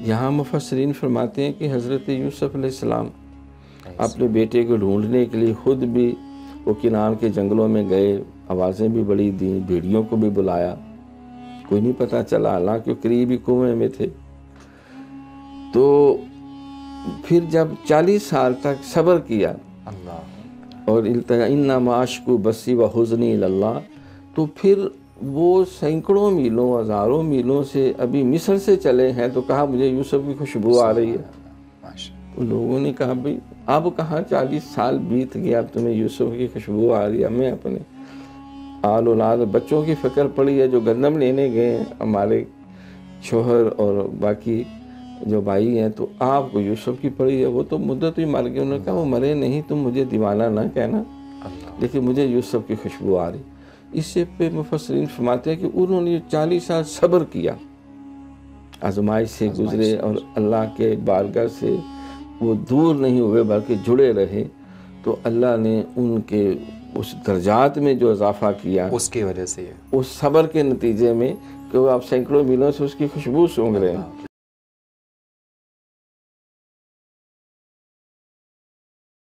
यहाँ मुफस्सिरीन फरमाते हैं कि हज़रत यूसुफ अलैहिस्सलाम अपने बेटे को ढूंढने के लिए खुद भी वो किनान के जंगलों में गए, आवाज़ें भी बड़ी दी, भेड़ियों को भी बुलाया, कोई नहीं पता चला, हालांकि करीबी कुएं में थे। तो फिर जब 40 साल तक सब्र किया और इन्ना माशकु बसी व हुज़नी इल्लल्लाह, तो फिर वो सैकड़ों मीलों हज़ारों मीलों से अभी मिस्र से चले हैं, तो कहा मुझे यूसुफ की खुशबू आ रही है। तो लोगों ने कहा भाई अब कहाँ 40 साल बीत गया, अब तुम्हें यूसुफ की खुशबू आ रही है, हमें अपने आल औलाद बच्चों की फ़िक्र पड़ी है जो गंदम लेने गए हैं, हमारे शोहर और बाकी जो भाई हैं, तो आपको यूसुफ की पड़ी है, वो तो मुद्दत ही मर गए। उन्होंने कहा वो मरे नहीं, तुम मुझे दीवाना ना कहना, लेकिन मुझे यूसुफ की खुशबू आ रही। इससे पे मुफस्सिरीन फरमाते हैं कि उन्होंने 40 साल सब्र किया, आजमाइश से गुजरे और अल्लाह के बारगाह से वो दूर नहीं हुए बल्कि जुड़े रहे, तो अल्लाह ने उनके उस दर्जात में जो इजाफा किया उसकी वजह से, उस सब्र के नतीजे में, कि वो आप सैकड़ों मीलों से उसकी खुशबू सूंघ रहे हैं।